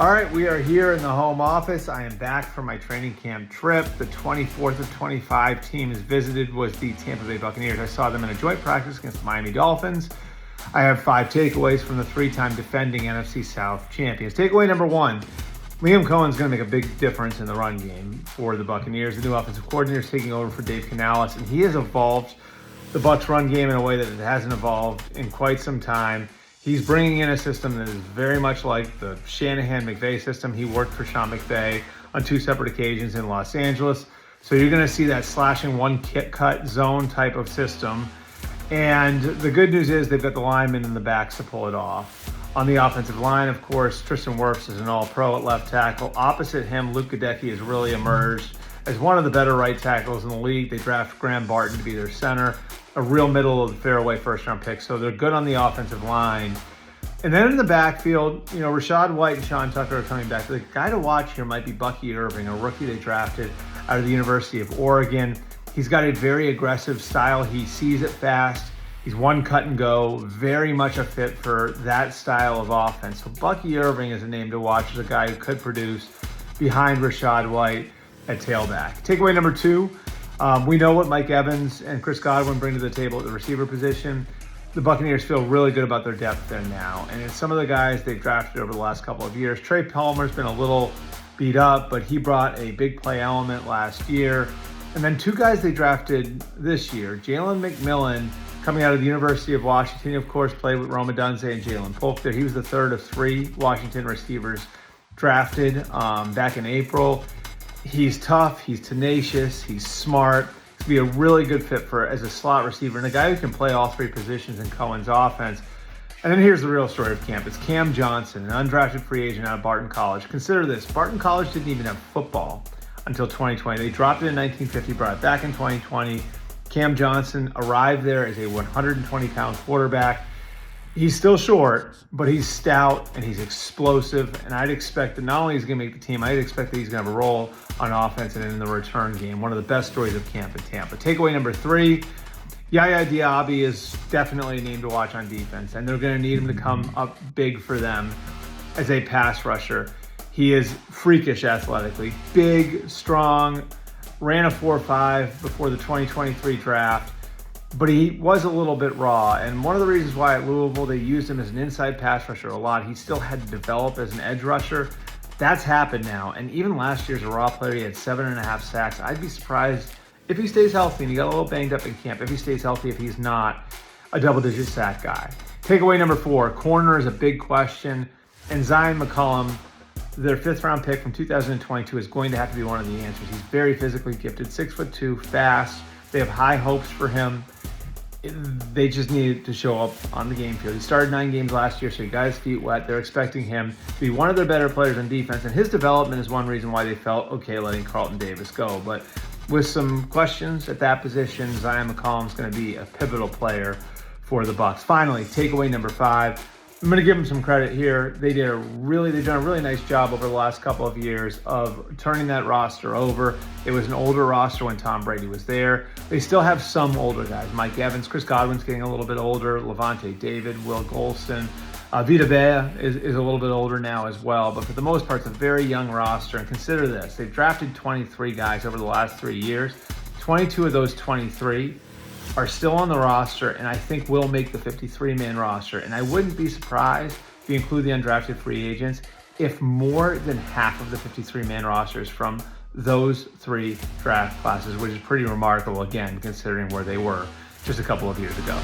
All right, we are here in the home office. I am back from my training camp trip. The 24th of 25 teams visited was the Tampa Bay Buccaneers. I saw them in a joint practice against the Miami Dolphins. I have 5 takeaways from the 3-time defending NFC South champions. Takeaway number 1, Liam Cohen's going to make a big difference in the run game for the Buccaneers. The new offensive coordinator is taking over for Dave Canales, and he has evolved the Bucs run game in a way that it hasn't evolved in quite some time. He's bringing in a system that is very much like the Shanahan-McVay system. He worked for Sean McVay on 2 separate occasions in Los Angeles. So you're going to see that slashing one cut zone type of system. And the good news is they've got the linemen in the backs to pull it off. On the offensive line, of course, Tristan Wirfs is an all-pro at left tackle. Opposite him, Luke Goedeke has really emerged as one of the better right tackles in the league. They draft Graham Barton to be their center, a real middle of the fairway first-round pick. So they're good on the offensive line. And then in the backfield, Rachaad White and Sean Tucker are coming back. The guy to watch here might be Bucky Irving, a rookie they drafted out of the University of Oregon. He's got a very aggressive style. He sees it fast. He's one cut and go, very much a fit for that style of offense. So Bucky Irving is a name to watch as a guy who could produce behind Rachaad White at tailback. Takeaway number 2, we know what Mike Evans and Chris Godwin bring to the table at the receiver position. The Buccaneers feel really good about their depth there now. And it's some of the guys they've drafted over the last couple of years. Trey Palmer's been a little beat up, but he brought a big play element last year. And then 2 guys they drafted this year, Jalen McMillan, coming out of the University of Washington, of course, played with Rome Odunze and Jalen Polk there. He was the 3rd of 3 Washington receivers drafted back in April. He's tough, he's tenacious, he's smart. He'd be a really good fit as a slot receiver and a guy who can play all 3 positions in Cohen's offense. And then here's the real story of camp. It's Cam Johnson, an undrafted free agent out of Barton College. Consider this, Barton College didn't even have football until 2020. They dropped it in 1950, brought it back in 2020. Cam Johnson arrived there as a 120-pound quarterback. He's still short, but he's stout and he's explosive. And I'd expect that not only is he going to make the team, I'd expect that he's going to have a role on offense and in the return game. One of the best stories of camp in Tampa. Takeaway number 3, Yaya Diaby is definitely a name to watch on defense, and they're going to need him to come up big for them as a pass rusher. He is freakish athletically, big, strong, ran a 4.5 before the 2023 draft. But he was a little bit raw, and one of the reasons why at Louisville they used him as an inside pass rusher a lot, he still had to develop as an edge rusher. That's happened now, and even last year as a raw player, he had 7.5 sacks. I'd be surprised if he stays healthy, and he got a little banged up in camp, if he stays healthy, if he's not a double-digit sack guy. Takeaway number 4, corner is a big question, and Zion McCollum, their 5th-round pick from 2022, is going to have to be one of the answers. He's very physically gifted, 6'2", fast. They have high hopes for him. They just needed to show up on the game field. He started 9 games last year, so he got his feet wet. They're expecting him to be one of their better players on defense, and his development is one reason why they felt okay letting Carlton Davis go. But with some questions at that position, Zion McCollum's going to be a pivotal player for the Bucs. Finally, takeaway number 5. I'm going to give them some credit here. They've done a really nice job over the last couple of years of turning that roster over. It was an older roster when Tom Brady was there. They still have some older guys. Mike Evans, Chris Godwin's getting a little bit older. Levante David, Will Golston. Vita Vea is a little bit older now as well. But for the most part, it's a very young roster. And consider this. They've drafted 23 guys over the last 3 years. 22 of those 23 are still on the roster, and I think will make the 53-man roster. And I wouldn't be surprised if you include the undrafted free agents if more than half of the 53-man roster is from those 3 draft classes, which is pretty remarkable, again, considering where they were just a couple of years ago.